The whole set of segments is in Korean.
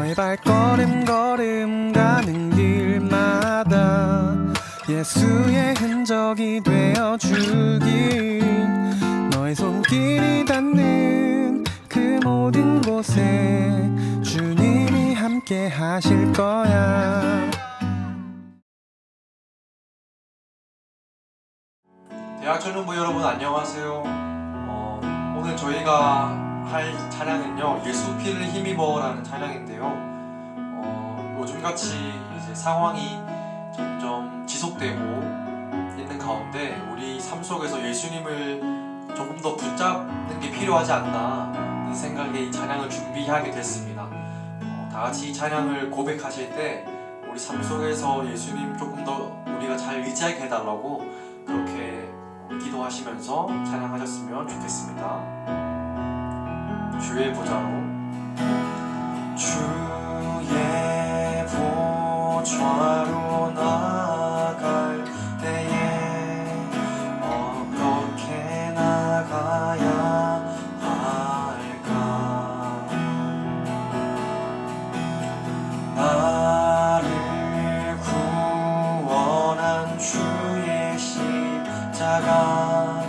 너의 발걸음 걸음 가는 길마다 예수의 흔적이 되어주길 너의 손길이 닿는 그 모든 곳에 주님이 함께 하실 거야. 대학전능부 여러분 안녕하세요. 오늘 저희가 할 찬양은요 예수 피를 힘입어라는 찬양인데요. 요즘같이 이제 상황이 점점 지속되고 있는 가운데 우리 삶 속에서 예수님을 조금 더 붙잡는 게 필요하지 않나 하는 생각에 이 찬양을 준비하게 됐습니다. 다 같이 이 찬양을 고백하실 때 우리 삶 속에서 예수님 조금 더 우리가 잘 의지하게 해달라고 그렇게 기도하시면서 찬양하셨으면 좋겠습니다. 주의 보좌로 주의 보좌로 나갈 때에 어떻게 나가야 할까? 나를 구원한 주의 십자가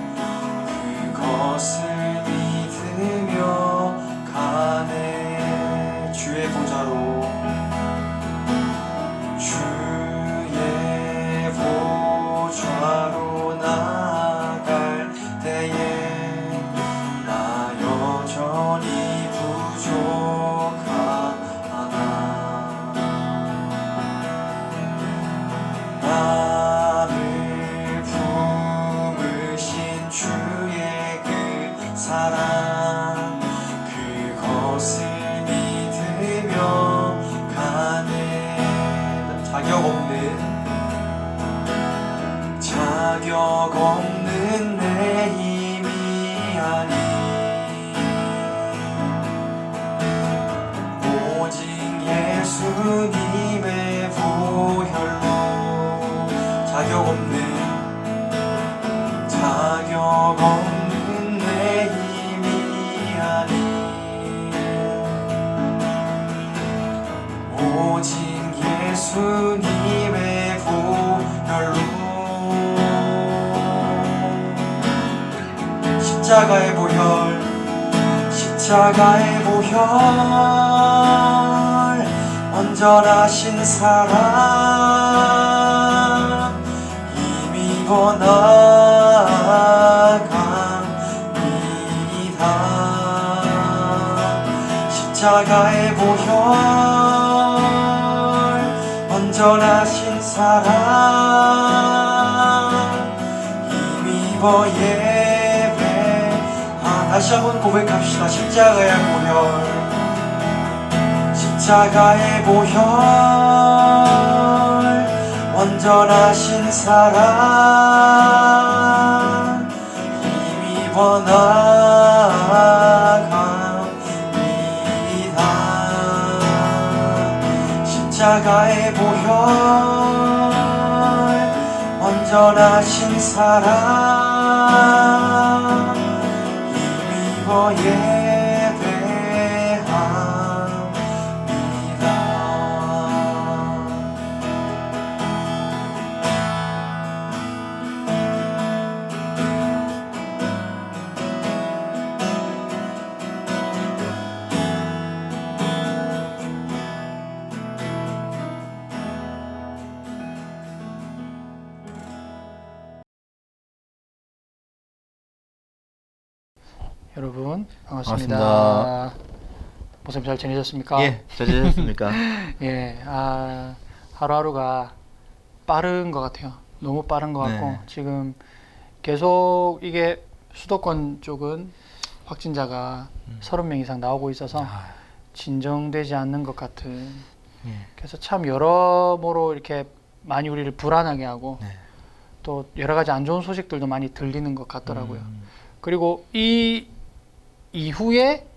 그것을 믿으며 가네. 주의 보좌로 주의 보좌로 나갈 때에 나 여전히 부족하나. 나를 품으신 주의 그 사랑 그것을 믿으며 가네. 자격 없는 내 힘이 아니 오직 예수님의 보혈로 자격 없는 내 힘이 아니 오직 예수님의 보혈로 십자가의 보혈 온전하신 사랑 힘입어 나갑니다. 십자가의 보혈 온전하신 사랑 힘입어 예배하. 다시 한번 고백합시다. 십자가의 보혈 온전하신 사랑 힘입어 나갑니다. 십자가의 보혈 온전하신 사랑 힘입어 여러분 반갑습니다. 목사님 잘 지내셨습니까? 예, 잘 지내셨습니까? 예, 하루하루가 빠른 것 같아요. 너무 빠른 것 같고 네. 지금 계속 이게 수도권 쪽은 확진자가 30명 이상 나오고 있어서 진정되지 않는 것 같은. 예. 그래서 참 여러모로 이렇게 많이 우리를 불안하게 하고 네. 또 여러 가지 안 좋은 소식들도 많이 들리는 것 같더라고요. 그리고 이 이후에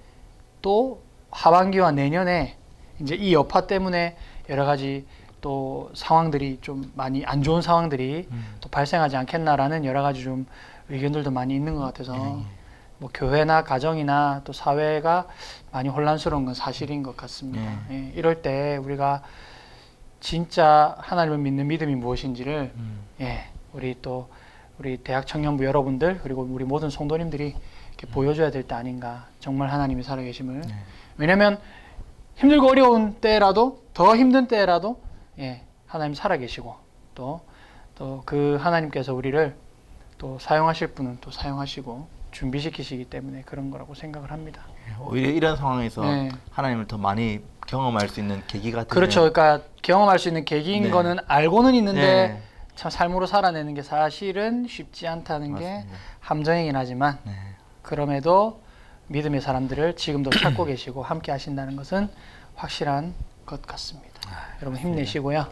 또 하반기와 내년에 이제 이 여파 때문에 여러 가지 또 상황들이 좀 많이 안 좋은 상황들이 또 발생하지 않겠나라는 여러 가지 좀 의견들도 많이 있는 것 같아서 뭐 교회나 가정이나 또 사회가 많이 혼란스러운 건 사실인 것 같습니다. 예, 이럴 때 우리가 진짜 하나님을 믿는 믿음이 무엇인지를 예, 우리 대학 청년부 여러분들 그리고 우리 모든 성도님들이 이렇게 보여줘야 될 때 아닌가. 정말 하나님이 살아계심을. 왜냐하면 힘들고 어려운 때라도 더 힘든 때라도 예, 하나님 살아계시고 또 그 하나님께서 우리를 또 사용하실 분은 또 사용하시고 준비시키시기 때문에 그런 거라고 생각을 합니다. 오히려 이런 상황에서 네. 하나님을 더 많이 경험할 수 있는 계기가 되는. 그렇죠. 그러니까 경험할 수 있는 계기인 네. 거는 알고는 있는데 네. 참 삶으로 살아내는 게 사실은 쉽지 않다는 게 맞습니다. 함정이긴 하지만 네. 그럼에도 믿음의 사람들을 지금도 찾고 계시고 함께 하신다는 것은 확실한 것 같습니다. 여러분 힘내시고요.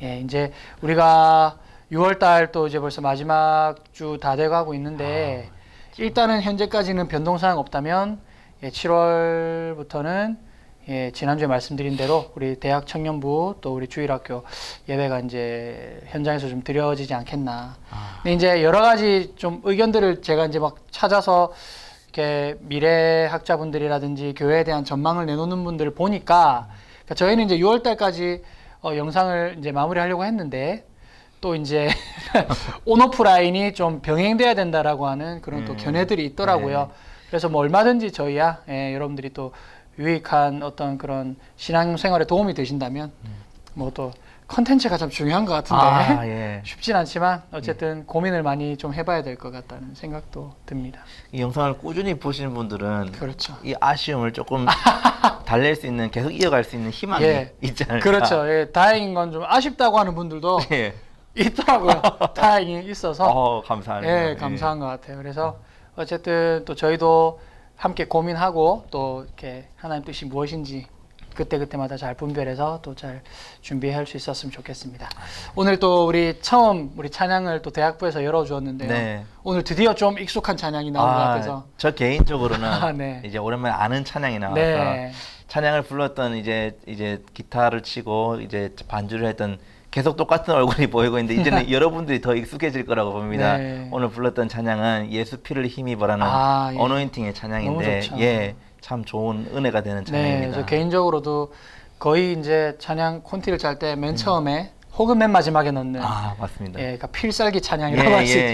예, 이제 우리가 6월 달 또 이제 벌써 마지막 주 다 돼 가고 있는데 일단은 현재까지는 변동사항 없다면 예, 7월부터는 예, 지난주에 말씀드린 대로 우리 대학 청년부 또 우리 주일학교 예배가 이제 현장에서 좀 드려지지 않겠나. 근데 이제 여러 가지 좀 의견들을 제가 이제 막 찾아서 이렇게 미래학자분들이라든지 교회에 대한 전망을 내놓는 분들을 보니까 그러니까 저희는 이제 6월 달까지 영상을 이제 마무리하려고 했는데 또 이제 온오프라인이 좀 병행돼야 된다라고 하는 그런 또 견해들이 있더라고요. 그래서 뭐 얼마든지 저희야 예, 여러분들이 또 유익한 어떤 그런 신앙생활에 도움이 되신다면 뭐 또 컨텐츠가 참 중요한 것 같은데 예. 쉽진 않지만 어쨌든 고민을 많이 좀 해봐야 될 것 같다는 생각도 듭니다. 이 영상을 꾸준히 보시는 분들은 그렇죠. 이 아쉬움을 조금 달랠 수 있는, 계속 이어갈 수 있는 희망이 예. 있지 않을까. 그렇죠. 예, 다행인 건 좀 아쉽다고 하는 분들도 예. 있더라고요. 다행히 있어서 감사합니다. 예, 감사한 것 같아요. 그래서 어쨌든 또 저희도 함께 고민하고 또 이렇게 하나님 뜻이 무엇인지 그때그때마다 잘 분별해서 또 잘 준비할 수 있었으면 좋겠습니다. 오늘 또 우리 처음 우리 찬양을 또 대학부에서 열어주었는데요. 네. 오늘 드디어 좀 익숙한 찬양이 나온 것 같아서. 저 개인적으로는 네. 이제 오랜만에 아는 찬양이 나와서 네. 찬양을 불렀던 이제 기타를 치고 이제 반주를 했던 계속 똑같은 얼굴이 보이고 있는데 이제는 여러분들이 더 익숙해질 거라고 봅니다. 네. 오늘 불렀던 찬양은 예수 피를 힘입어라는 예. 어노인팅의 찬양인데 너무 좋죠. 예, 참 좋은 은혜가 되는 네, 찬양입니다. 저 개인적으로도 거의 이제 찬양 콘티를 짤 때 맨 처음에 혹은 맨 마지막에 넣는 맞습니다. 예, 그러니까 필살기 찬양이라고 할 수 있죠.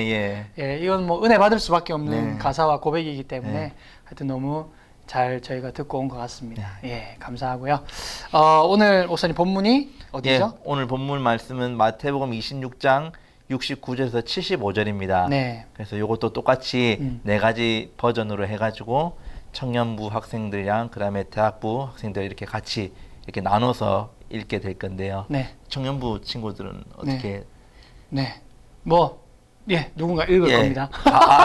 예, 이건 뭐 은혜 받을 수밖에 없는 네. 가사와 고백이기 때문에 네. 하여튼 너무 잘 저희가 듣고 온 것 같습니다. 예, 감사하고요. 오늘 목사님 본문이 어디죠? 예, 오늘 본문 말씀은 마태복음 26장 69절에서 75절입니다. 네. 그래서 이것도 똑같이 네 가지 버전으로 해가지고 청년부 학생들이랑 그다음에 대학부 학생들 이렇게 같이 이렇게 나눠서 읽게 될 건데요. 네. 청년부 친구들은 어떻게? 네. 뭐, 예, 누군가 읽을 겁니다.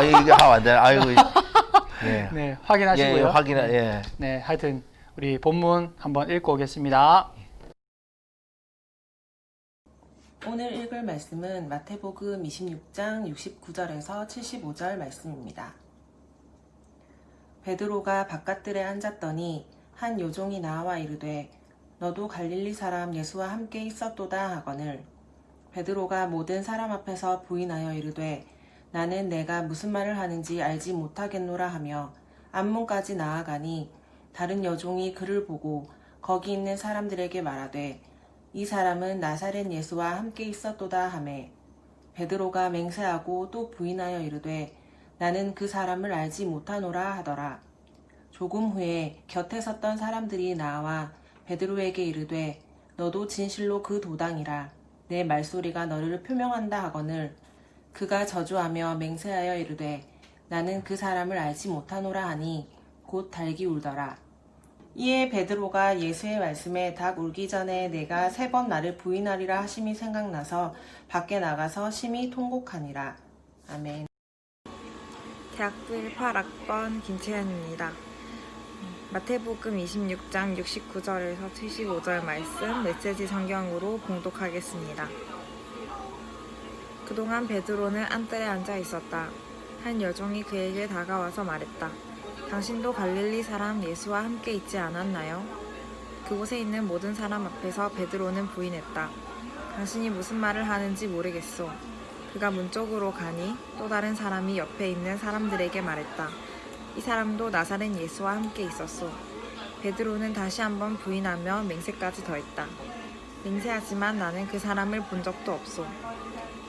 이게 안 돼. 아이고. 예. 네, 확인하시고요. 예, 예. 네, 하여튼 우리 본문 한번 읽고 오겠습니다. 오늘 읽을 말씀은 마태복음 26장 69절에서 75절 말씀입니다. 베드로가 바깥들에 앉았더니 한 요종이 나와 이르되 너도 갈릴리 사람 예수와 함께 있었도다 하거늘 베드로가 모든 사람 앞에서 부인하여 이르되 나는 내가 무슨 말을 하는지 알지 못하겠노라 하며 앞문까지 나아가니 다른 여종이 그를 보고 거기 있는 사람들에게 말하되 이 사람은 나사렛 예수와 함께 있었도다 하매 베드로가 맹세하고 또 부인하여 이르되 나는 그 사람을 알지 못하노라 하더라. 조금 후에 곁에 섰던 사람들이 나와 베드로에게 이르되 너도 진실로 그 도당이라 내 말소리가 너를 표명한다 하거늘 그가 저주하며 맹세하여 이르되 나는 그 사람을 알지 못하노라 하니 곧 닭이 울더라. 이에 베드로가 예수의 말씀에 닭 울기 전에 내가 3번 나를 부인하리라 하심이 생각나서 밖에 나가서 심히 통곡하니라. 아멘. 대학부 18학번 김채연입니다. 마태복음 26장 69절에서 75절 말씀 메시지 성경으로 봉독하겠습니다. 그동안 베드로는 안뜰에 앉아 있었다. 한 여종이 그에게 다가와서 말했다. 당신도 갈릴리 사람 예수와 함께 있지 않았나요? 그곳에 있는 모든 사람 앞에서 베드로는 부인했다. 당신이 무슨 말을 하는지 모르겠소. 그가 문 쪽으로 가니 또 다른 사람이 옆에 있는 사람들에게 말했다. 이 사람도 나사렛 예수와 함께 있었소. 베드로는 다시 한번 부인하며 맹세까지 더했다. 맹세하지만 나는 그 사람을 본 적도 없소.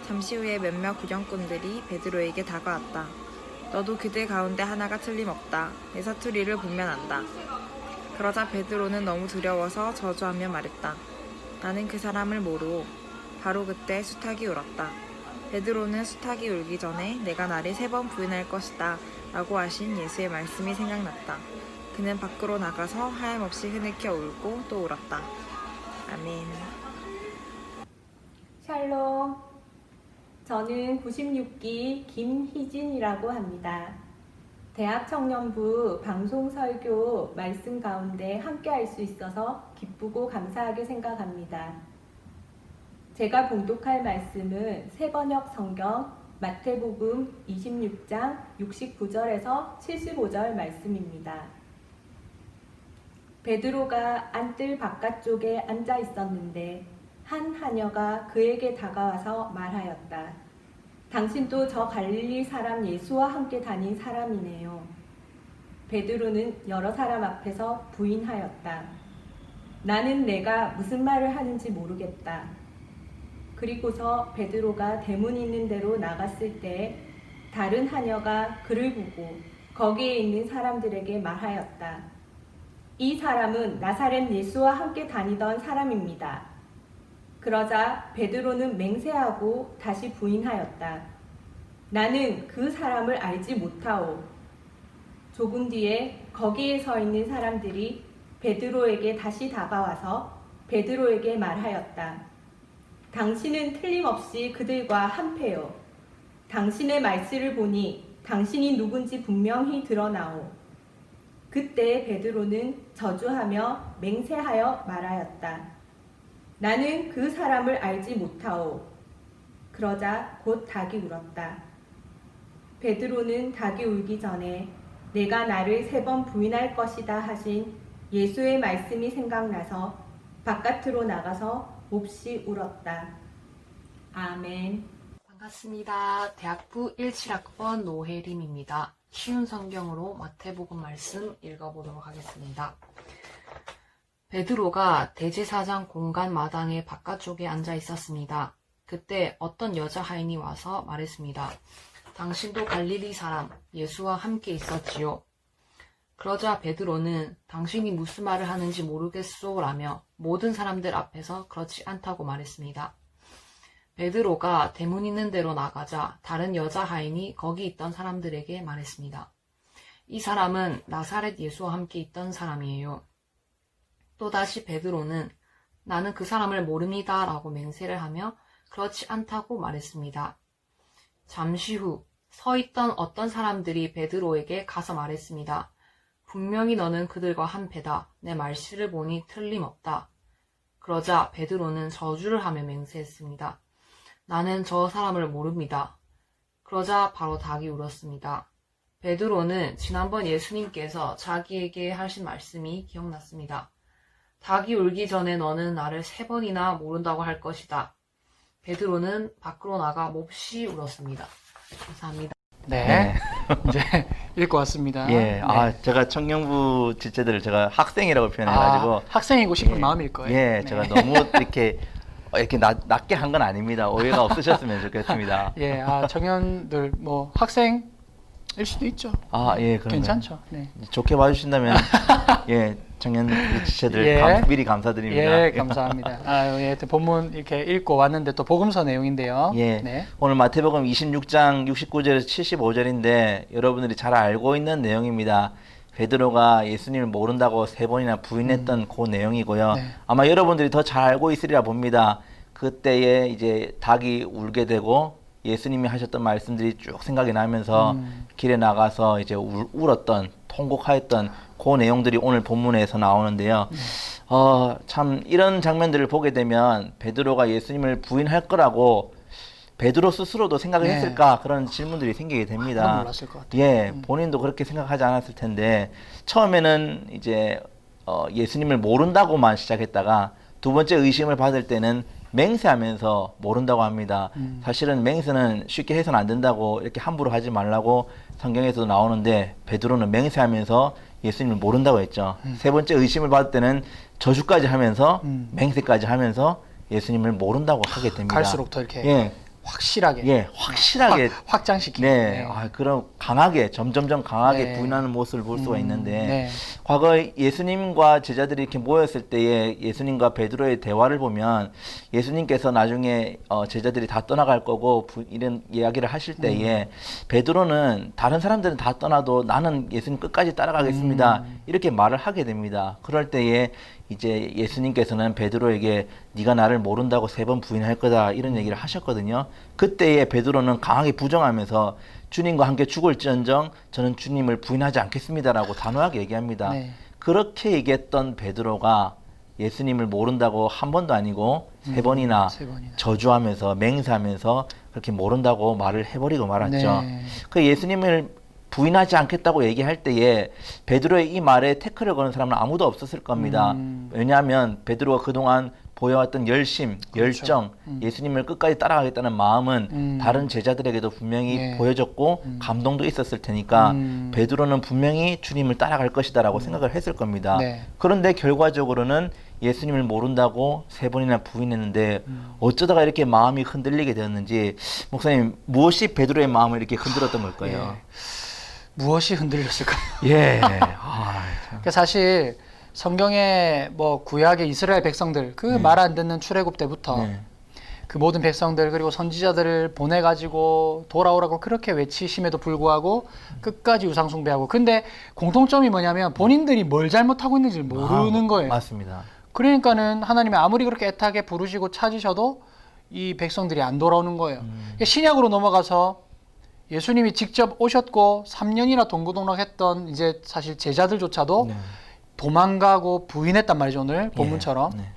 잠시 후에 몇몇 구경꾼들이 베드로에게 다가왔다. 너도 그들 가운데 하나가 틀림없다. 내 사투리를 보면 안다. 그러자 베드로는 너무 두려워서 저주하며 말했다. 나는 그 사람을 모르오. 바로 그때 수탉이 울었다. 베드로는 수탉이 울기 전에 내가 나를 3번 부인할 것이다 라고 하신 예수의 말씀이 생각났다. 그는 밖으로 나가서 하염없이 흐느껴 울고 또 울었다. 아멘. 샬롬. 저는 96기 김희진이라고 합니다. 대학 청년부 방송 설교 말씀 가운데 함께 할 수 있어서 기쁘고 감사하게 생각합니다. 제가 봉독할 말씀은 새번역 성경 마태복음 26장 69절에서 75절 말씀입니다. 베드로가 안뜰 바깥쪽에 앉아 있었는데 한 하녀가 그에게 다가와서 말하였다. 당신도 저 갈릴리 사람 예수와 함께 다닌 사람이네요. 베드로는 여러 사람 앞에서 부인하였다. 나는 내가 무슨 말을 하는지 모르겠다. 그리고서 베드로가 대문 있는 데로 나갔을 때 다른 하녀가 그를 보고 거기에 있는 사람들에게 말하였다. 이 사람은 나사렛 예수와 함께 다니던 사람입니다. 그러자 베드로는 맹세하고 다시 부인하였다. 나는 그 사람을 알지 못하오. 조금 뒤에 거기에 서 있는 사람들이 베드로에게 다시 다가와서 베드로에게 말하였다. 당신은 틀림없이 그들과 한패요. 당신의 말씀을 보니 당신이 누군지 분명히 드러나오. 그때 베드로는 저주하며 맹세하여 말하였다. 나는 그 사람을 알지 못하오. 그러자 곧 닭이 울었다. 베드로는 닭이 울기 전에 내가 나를 3번 부인할 것이다 하신 예수의 말씀이 생각나서 바깥으로 나가서 몹시 울었다. 아멘. 반갑습니다. 대학부 17학번 노혜림입니다. 쉬운 성경으로 마태복음 말씀 읽어보도록 하겠습니다. 베드로가 대제사장 공간 마당의 바깥쪽에 앉아 있었습니다. 그때 어떤 여자 하인이 와서 말했습니다. 당신도 갈릴리 사람 예수와 함께 있었지요. 그러자 베드로는 당신이 무슨 말을 하는지 모르겠소 라며 모든 사람들 앞에서 그렇지 않다고 말했습니다. 베드로가 대문 있는 데로 나가자 다른 여자 하인이 거기 있던 사람들에게 말했습니다. 이 사람은 나사렛 예수와 함께 있던 사람이에요. 또다시 베드로는 나는 그 사람을 모릅니다 라고 맹세를 하며 그렇지 않다고 말했습니다. 잠시 후 서 있던 어떤 사람들이 베드로에게 가서 말했습니다. 분명히 너는 그들과 한패다. 내 말씨를 보니 틀림없다. 그러자 베드로는 저주를 하며 맹세했습니다. 나는 저 사람을 모릅니다. 그러자 바로 닭이 울었습니다. 베드로는 지난번 예수님께서 자기에게 하신 말씀이 기억났습니다. 닭이 울기 전에 너는 나를 3번이나 모른다고 할 것이다. 베드로는 밖으로 나가 몹시 울었습니다. 감사합니다. 네. 이제 읽고 왔습니다. 예, 네. 제가 청년부 지체들을 제가 학생이라고 표현해가지고 학생이고 싶은 예, 마음일 거예요. 예, 네. 제가 너무 이렇게 낮게 한 건 아닙니다. 오해가 없으셨으면 좋겠습니다. 예, 청년들 뭐 학생일 수도 있죠. 예, 그런 괜찮죠. 네. 좋게 봐주신다면 예, 청년 지체들 예. 미리 감사드립니다. 예, 감사합니다. 예, 본문 이렇게 읽고 왔는데 또 복음서 내용인데요. 예, 네. 오늘 마태복음 26장 69절에서 75절인데 여러분들이 잘 알고 있는 내용입니다. 베드로가 예수님을 모른다고 3번이나 부인했던 그 내용이고요. 네. 아마 여러분들이 더 잘 알고 있으리라 봅니다. 그때에 이제 닭이 울게 되고 예수님이 하셨던 말씀들이 쭉 생각이 나면서 길에 나가서 이제 울었던, 통곡하였던 그 내용들이 오늘 본문에서 나오는데요. 참 이런 장면들을 보게 되면 베드로가 예수님을 부인할 거라고 베드로 스스로도 생각을 네. 했을까 그런 질문들이 생기게 됩니다. 아마 몰랐을 것 같아요. 예, 본인도 그렇게 생각하지 않았을 텐데 처음에는 이제 예수님을 모른다고만 시작했다가 두 번째 의심을 받을 때는 맹세하면서 모른다고 합니다. 사실은 맹세는 쉽게 해서는 안 된다고 이렇게 함부로 하지 말라고 성경에서도 나오는데 베드로는 맹세하면서 예수님을 모른다고 했죠. 세 번째 의심을 받을 때는 저주까지 하면서 맹세까지 하면서 예수님을 모른다고 하게 됩니다. 갈수록 더 이렇게 예, 확실하게 예, 확실하게 확장시키는. 네, 그럼 강하게 점점점 강하게 네. 부인하는 모습을 볼 수가 있는데 네. 과거 예수님과 제자들이 이렇게 모였을 때에 예수님과 베드로의 대화를 보면 예수님께서 나중에 제자들이 다 떠나갈 거고 이런 이야기를 하실 때에 베드로는 다른 사람들은 다 떠나도 나는 예수님 끝까지 따라가겠습니다. 이렇게 말을 하게 됩니다. 그럴 때에 이제 예수님께서는 베드로에게 네가 나를 모른다고 3번 부인할 거다 이런 얘기를 하셨거든요. 그때에 베드로는 강하게 부정하면서 주님과 함께 죽을지언정 저는 주님을 부인하지 않겠습니다라고 단호하게 얘기합니다. 네. 그렇게 얘기했던 베드로가 예수님을 모른다고 한 번도 아니고 3번이나 세 번이나. 저주하면서 맹세하면서 그렇게 모른다고 말을 해버리고 말았죠. 네. 그 예수님을 부인하지 않겠다고 얘기할 때에 베드로의 이 말에 태클을 거는 사람은 아무도 없었을 겁니다. 왜냐하면 베드로가 그동안 보여왔던 열심, 그렇죠. 열정, 예수님을 끝까지 따라가겠다는 마음은 다른 제자들에게도 분명히 네. 보여졌고 감동도 있었을 테니까 베드로는 분명히 주님을 따라갈 것이다라고 생각을 했을 겁니다. 네. 그런데 결과적으로는 예수님을 모른다고 3번이나 부인했는데 어쩌다가 이렇게 마음이 흔들리게 되었는지 목사님 무엇이 베드로의 마음을 이렇게 흔들었던 걸까요? 무엇이 흔들렸을까요? 예. 그러니까 사실 성경에 뭐 구약의 이스라엘 백성들 그 말 안 듣는 출애굽 때부터 네. 그 모든 백성들 그리고 선지자들을 보내가지고 돌아오라고 그렇게 외치심에도 불구하고 끝까지 우상 숭배하고 근데 공통점이 뭐냐면 본인들이 뭘 잘못하고 있는지 모르는 거예요. 맞습니다. 그러니까는 하나님이 아무리 그렇게 애타게 부르시고 찾으셔도 이 백성들이 안 돌아오는 거예요. 그러니까 신약으로 넘어가서 예수님이 직접 오셨고 3년이나 동고동락했던 이제 사실 제자들조차도 네. 도망가고 부인했단 말이죠, 오늘 본문처럼. 네.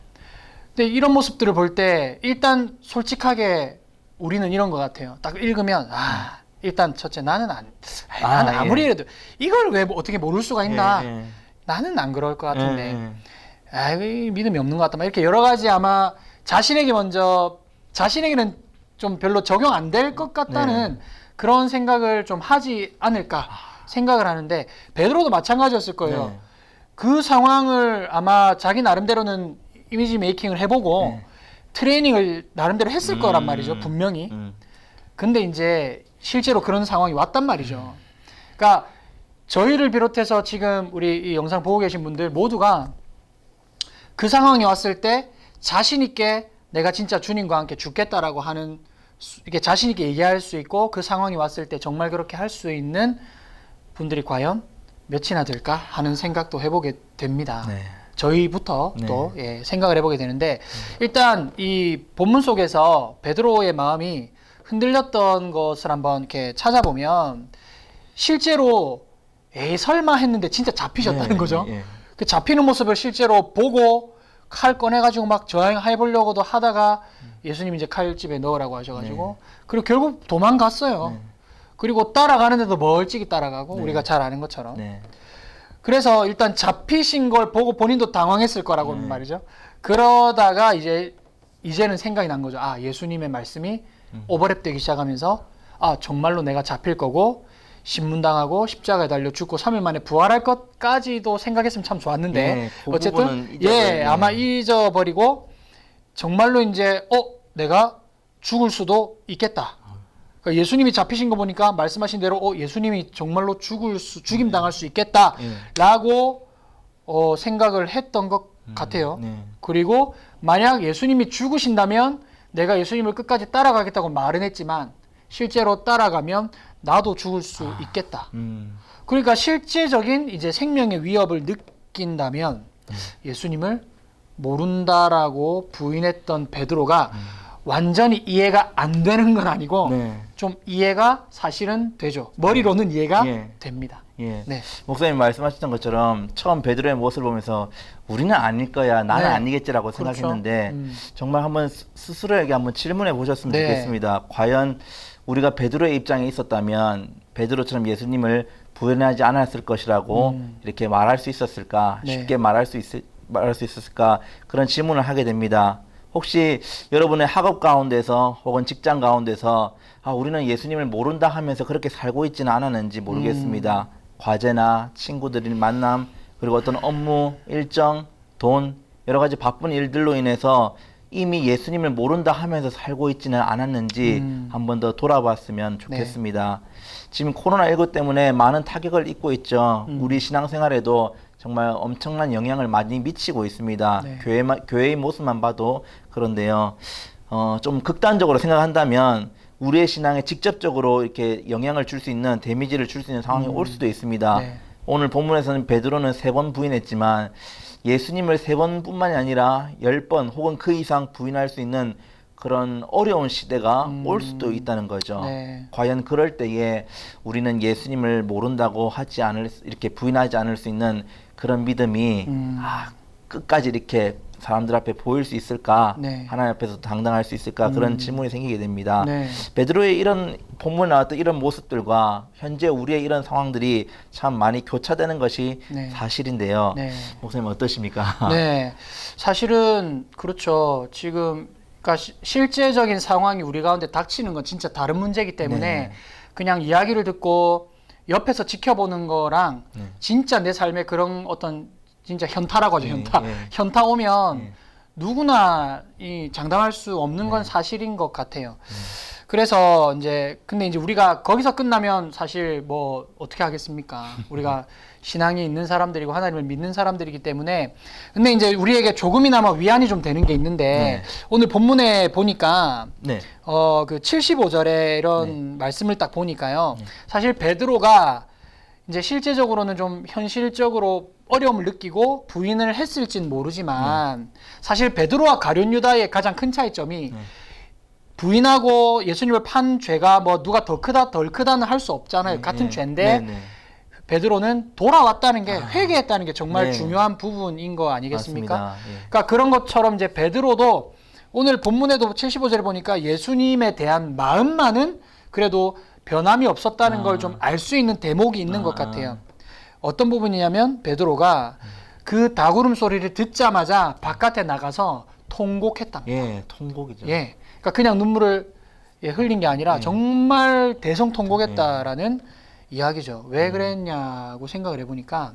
근데 이런 모습들을 볼 때 일단 솔직하게 우리는 이런 것 같아요. 딱 읽으면 일단 첫째 나는 나는 아무리 해도 이걸 왜 어떻게 모를 수가 있나. 예. 나는 안 그럴 것 같은데. 예. 믿음이 없는 것 같다. 막 이렇게 여러 가지 아마 자신에게는 좀 별로 적용 안 될 것 같다는 그런 생각을 좀 하지 않을까 생각을 하는데 베드로도 마찬가지였을 거예요. 네. 그 상황을 아마 자기 나름대로는 이미지 메이킹을 해보고 트레이닝을 나름대로 했을 거란 말이죠. 분명히. 근데 이제 실제로 그런 상황이 왔단 말이죠. 그러니까 저희를 비롯해서 지금 우리 이 영상 보고 계신 분들 모두가 그 상황이 왔을 때 자신 있게 내가 진짜 주님과 함께 죽겠다라고 하는 이렇게 자신 있게 얘기할 수 있고 그 상황이 왔을 때 정말 그렇게 할 수 있는 분들이 과연 몇이나 될까 하는 생각도 해보게 됩니다. 네. 저희부터 또 생각을 해보게 되는데 일단 이 본문 속에서 베드로의 마음이 흔들렸던 것을 한번 이렇게 찾아보면 실제로 설마 했는데 진짜 잡히셨다는 거죠. 그 잡히는 모습을 실제로 보고 칼 꺼내가지고 막 저항해보려고도 하다가 예수님이 이제 칼집에 넣으라고 하셔가지고 그리고 결국 도망갔어요. 그리고 따라가는데도 멀찍이 따라가고 우리가 잘 아는 것처럼. 그래서 일단 잡히신 걸 보고 본인도 당황했을 거라고 말이죠. 그러다가 이제는 생각이 난 거죠. 예수님의 말씀이 오버랩되기 시작하면서 정말로 내가 잡힐 거고 신문당하고 십자가에 달려 죽고 3일 만에 부활할 것까지도 생각했으면 참 좋았는데 그 어쨌든 아마 잊어버리고 정말로 이제 내가 죽을 수도 있겠다. 그러니까 예수님이 잡히신 거 보니까 말씀하신 대로 예수님이 정말로 죽임 당할 수 있겠다라고 생각을 했던 것 같아요. 그리고 만약 예수님이 죽으신다면 내가 예수님을 끝까지 따라가겠다고 말은 했지만 실제로 따라가면 나도 죽을 수 있겠다. 그러니까 실제적인 이제 생명의 위협을 느낀다면 예수님을 모른다라고 부인했던 베드로가 완전히 이해가 안 되는 건 아니고 좀 이해가 사실은 되죠. 머리로는 이해가 됩니다. 네. 목사님 말씀하셨던 것처럼 처음 베드로의 모습을 보면서 우리는 아닐 거야, 나는 아니겠지라고 생각했는데 정말 한번 스스로에게 한번 질문해 보셨으면 좋겠습니다. 과연 우리가 베드로의 입장에 있었다면 베드로처럼 예수님을 부인하지 않았을 것이라고 이렇게 말할 수 있었을까? 쉽게 말할 수 있었을까? 그런 질문을 하게 됩니다. 혹시 여러분의 학업 가운데서 혹은 직장 가운데서 우리는 예수님을 모른다 하면서 그렇게 살고 있지는 않았는지 모르겠습니다. 과제나 친구들의 만남, 그리고 어떤 업무, 일정, 돈, 여러 가지 바쁜 일들로 인해서 이미 예수님을 모른다 하면서 살고 있지는 않았는지 한 번 더 돌아봤으면 좋겠습니다. 지금 코로나19 때문에 많은 타격을 입고 있죠. 우리 신앙생활에도 정말 엄청난 영향을 많이 미치고 있습니다. 교회의 모습만 봐도 그런데요. 좀 극단적으로 생각한다면 우리의 신앙에 직접적으로 이렇게 영향을 줄 수 있는, 데미지를 줄 수 있는 상황이 올 수도 있습니다. 오늘 본문에서는 베드로는 3번 부인했지만 예수님을 3번뿐만이 아니라 10번 혹은 그 이상 부인할 수 있는 그런 어려운 시대가 올 수도 있다는 거죠. 과연 그럴 때에 우리는 예수님을 모른다고 이렇게 부인하지 않을 수 있는 그런 믿음이 끝까지 이렇게 사람들 앞에 보일 수 있을까? 하나님 앞에서 당당할 수 있을까? 그런 질문이 생기게 됩니다. 베드로의 이런 본문에 나왔던 이런 모습들과 현재 우리의 이런 상황들이 참 많이 교차되는 것이 사실인데요. 목사님 어떠십니까? 네, 사실은 그렇죠. 지금 그러니까 실제적인 상황이 우리 가운데 닥치는 건 진짜 다른 문제이기 때문에 그냥 이야기를 듣고 옆에서 지켜보는 거랑 진짜 내 삶에 그런 어떤 진짜 현타라고 하죠. 현타 오면 누구나 장담할 수 없는 건 사실인 것 같아요. 그래서 근데 이제 우리가 거기서 끝나면 사실 뭐 어떻게 하겠습니까? 우리가 신앙이 있는 사람들이고 하나님을 믿는 사람들이기 때문에. 근데 이제 우리에게 조금이나마 위안이 좀 되는 게 있는데 오늘 본문에 보니까 그 75절에 이런 말씀을 딱 보니까요. 사실 베드로가 이제 실제적으로는 좀 현실적으로 어려움을 느끼고 부인을 했을진 모르지만 사실 베드로와 가룟 유다의 가장 큰 차이점이 부인하고 예수님을 판 죄가 뭐 누가 더 크다 덜 크다는 할 수 없잖아요. 같은 죄인데 베드로는 돌아왔다는 게 회개했다는 게 정말 중요한 부분인 거 아니겠습니까? 그러니까 그런 것처럼 이제 베드로도 오늘 본문에도 75절에 보니까 예수님에 대한 마음만은 그래도 변함이 없었다는 걸 좀 알 수 있는 대목이 있는 것 같아요. 어떤 부분이냐면 베드로가 그 다구름 소리를 듣자마자 바깥에 나가서 통곡했답니다. 통곡이죠. 그러니까 그냥 눈물을 흘린 게 아니라 정말 대성통곡했다라는 이야기죠. 왜 그랬냐고 생각을 해보니까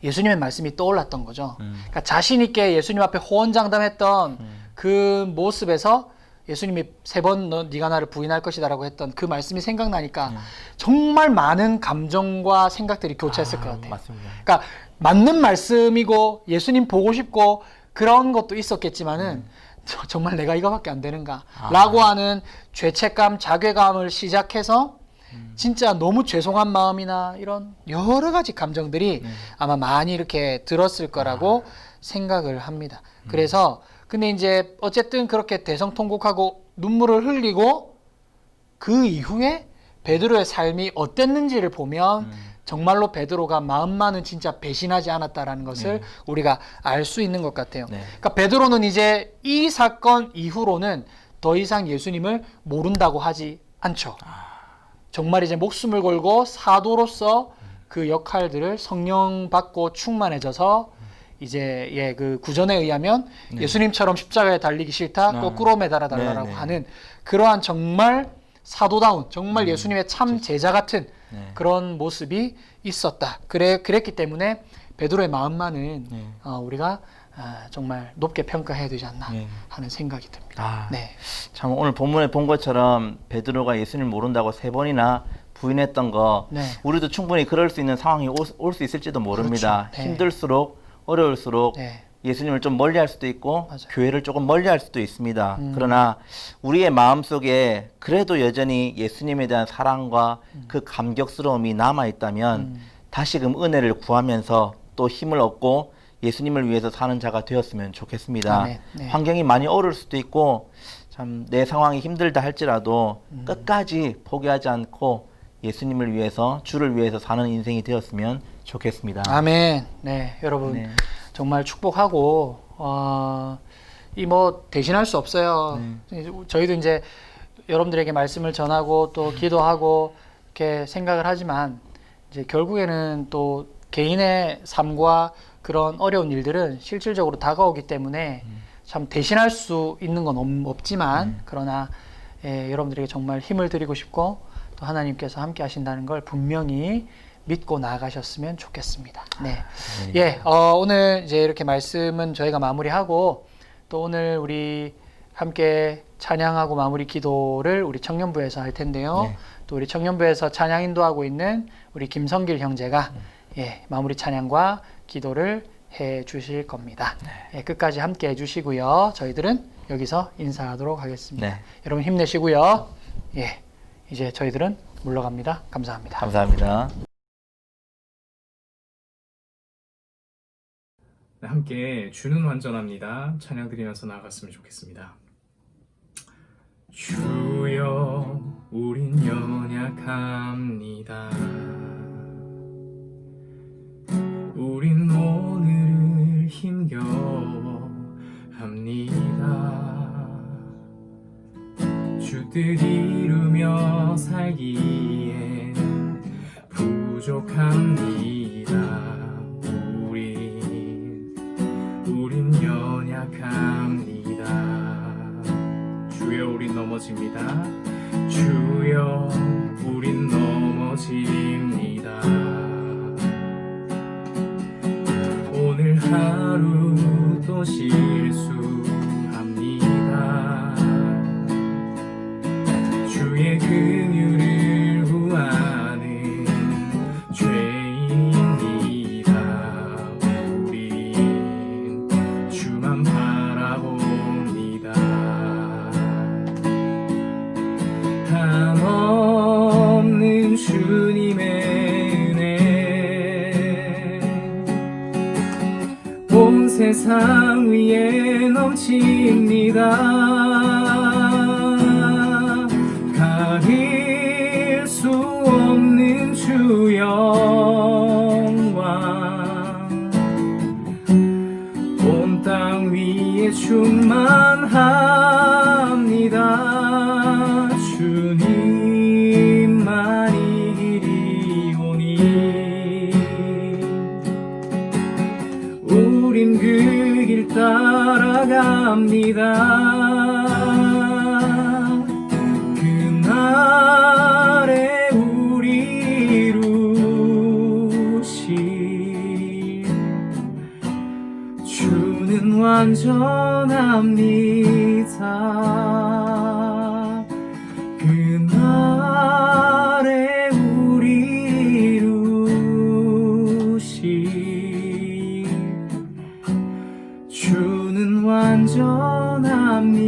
예수님의 말씀이 떠올랐던 거죠. 그러니까 자신 있게 예수님 앞에 호언장담했던 그 모습에서 예수님이 3번 네가 나를 부인할 것이다라고 했던 그 말씀이 생각나니까 정말 많은 감정과 생각들이 교차했을 것 같아요. 맞습니다. 그러니까 맞는 말씀이고 예수님 보고 싶고 그런 것도 있었겠지만은 정말 내가 이거밖에 안 되는가 라고 하는 죄책감, 자괴감을 시작해서 진짜 너무 죄송한 마음이나 이런 여러 가지 감정들이 아마 많이 이렇게 들었을 거라고 생각을 합니다. 그래서 근데 이제 어쨌든 그렇게 대성통곡하고 눈물을 흘리고 그 이후에 베드로의 삶이 어땠는지를 보면 정말로 베드로가 마음만은 진짜 배신하지 않았다라는 것을 우리가 알 수 있는 것 같아요. 그러니까 베드로는 이제 이 사건 이후로는 더 이상 예수님을 모른다고 하지 않죠. 정말 이제 목숨을 걸고 사도로서 그 역할들을 성령 받고 충만해져서 이제 그 구전에 의하면 예수님처럼 십자가에 달리기 싫다, 거꾸로 매달아 달라라고 하는 그러한 정말 사도다운, 정말 예수님의 참 제자 같은 그런 모습이 있었다. 그랬기 때문에 베드로의 마음만은 우리가 정말 높게 평가해야 되지 않나 하는 생각이 듭니다. 참 오늘 본문에 본 것처럼 베드로가 예수님을 모른다고 3번이나 부인했던 거 우리도 충분히 그럴 수 있는 상황이 올 수 있을지도 모릅니다. 그렇죠. 힘들수록 어려울수록 예수님을 좀 멀리할 수도 있고 교회를 조금 멀리할 수도 있습니다. 그러나 우리의 마음속에 그래도 여전히 예수님에 대한 사랑과 그 감격스러움이 남아있다면 다시금 은혜를 구하면서 또 힘을 얻고 예수님을 위해서 사는 자가 되었으면 좋겠습니다. 환경이 많이 어려울 수도 있고 참 내 상황이 힘들다 할지라도 끝까지 포기하지 않고 예수님을 위해서 주를 위해서 사는 인생이 되었으면 좋겠습니다. 아멘. 여러분 정말 축복하고 이 뭐 대신할 수 없어요. 저희도 이제 여러분들에게 말씀을 전하고 또 기도하고 이렇게 생각을 하지만 이제 결국에는 또 개인의 삶과 그런 어려운 일들은 실질적으로 다가오기 때문에 참 대신할 수 있는 건 없지만 그러나 여러분들에게 정말 힘을 드리고 싶고 또 하나님께서 함께 하신다는 걸 분명히 믿고 나아가셨으면 좋겠습니다. 네. 오늘 이제 이렇게 말씀은 저희가 마무리하고 또 오늘 우리 함께 찬양하고 마무리 기도를 우리 청년부에서 할 텐데요. 또 우리 청년부에서 찬양 인도하고 있는 우리 김성길 형제가 마무리 찬양과 기도를 해 주실 겁니다. 끝까지 함께 해 주시고요. 저희들은 여기서 인사하도록 하겠습니다. 여러분 힘내시고요. 이제 저희들은 물러갑니다. 감사합니다. 감사합니다. 함께 주는 완전합니다. 찬양 드리면서 나아갔으면 좋겠습니다. 주여 우린 연약합니다. 우린 오늘을 힘겨워합니다. 주뜻 이루며 살기엔 부족합니다. 우린 연약합니다. 주여 우린 넘어집니다. 주여 우린 넘어집니다. 오늘 하루 또 실수합니다. 주의 긍휼을 구하는 죄인입니다. 우린 주만 바라봅니다. 한없는 주님의 은혜 온 세상 위에 넘칩니다. 가릴 수 없는 주 영광 온 땅 위에 충만합니다. 주님만이 길이오니 우린 그 길 따라갑니다. 그날에 우리 이루실 주는 완전합니다. 그날에 우리 이루실 주는 완전합니다.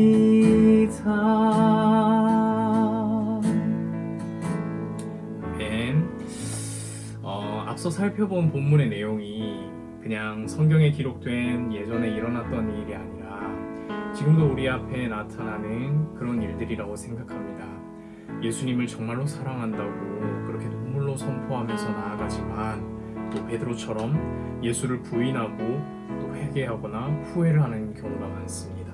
앞서 살펴본 본문의 내용이 그냥 성경에 기록된 예전에 일어났던 일이 아니라 지금도 우리 앞에 나타나는 그런 일들이라고 생각합니다. 예수님을 정말로 사랑한다고 그렇게 눈물로 선포하면서 나아가지만 또 베드로처럼 예수를 부인하고 또 회개하거나 후회를 하는 경우가 많습니다.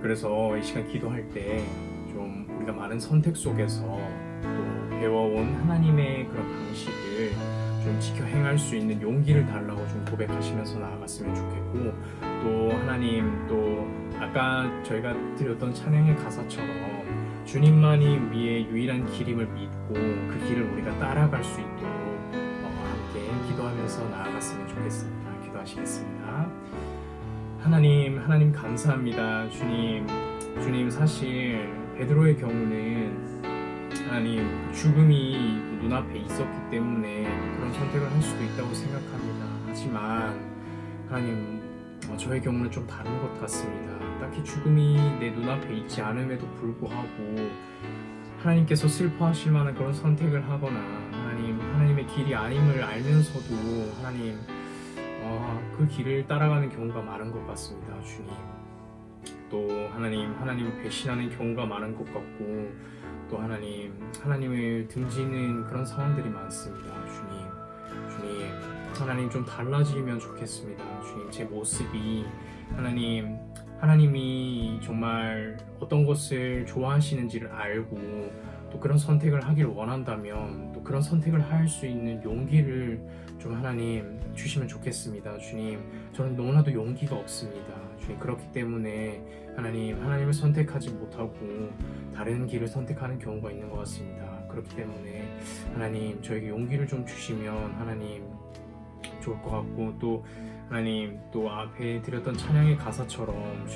그래서 이 시간 기도할 때 좀 우리가 많은 선택 속에서 또 배워온 하나님의 그런 방식을 좀 지켜 행할 수 있는 용기를 달라고 좀 고백하시면서 나아갔으면 좋겠고, 또 하나님, 또 아까 저희가 드렸던 찬양의 가사처럼 주님만이 우리의 유일한 길임을 믿고 그 길을 우리가 따라갈 수 있도록 함께 기도하면서 나아갔으면 좋겠습니다. 기도하시겠습니다. 하나님 감사합니다. 주님 사실 베드로의 경우는 하나님 죽음이 눈앞에 있었기 때문에 그런 선택을 할 수도 있다고 생각합니다. 하지만 하나님 저의 경우는 좀 다른 것 같습니다. 딱히 죽음이 내 눈앞에 있지 않음에도 불구하고 하나님께서 슬퍼하실 만한 그런 선택을 하거나 하나님의 길이 아님을 알면서도 하나님 그 길을 따라가는 경우가 많은 것 같습니다. 주님, 또 하나님을 배신하는 경우가 많은 것 같고, 또 하나님을 등지는 그런 상황들이 많습니다. 주님 좀 달라지면 좋겠습니다. 주님, 제 모습이 하나님이 정말 어떤 것을 좋아하시는지를 알고 또 그런 선택을 하길 원한다면 또 그런 선택을 할 수 있는 용기를 좀 하나님 주시면 좋겠습니다. 주님, 저는 너무나도 용기가 없습니다. 주님, 그렇기 때문에 하나님을 선택하지 못하고 다른 길을 선택하는 경우가 있는 것 같습니다. 그렇기 때문에 하나님, 저에게 용기를 좀 주시면 하나님 좋을 것 같고, 또 하나님, 또 앞에 드렸던 찬양의 가사처럼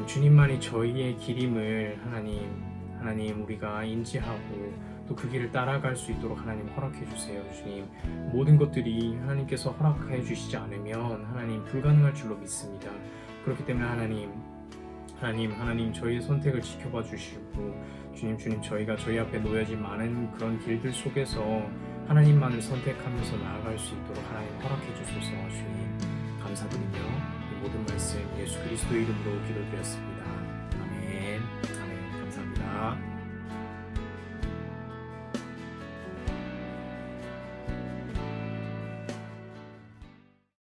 주님만이 저희의 길임을 하나님 우리가 인지하고 또 그 길을 따라갈 수 있도록 하나님 허락해 주세요. 주님, 모든 것들이 하나님께서 허락해 주시지 않으면 하나님 불가능할 줄로 믿습니다. 그렇기 때문에 하나님 저희의 선택을 지켜봐 주시고, 주님 저희가 저희 앞에 놓여진 많은 그런 길들 속에서 하나님만을 선택하면서 나아갈 수 있도록 하나님 허락해 주소서. 주님 감사드리며 이 모든 말씀 예수 그리스도의 이름으로 기도드렸습니다. 아멘. 감사합니다.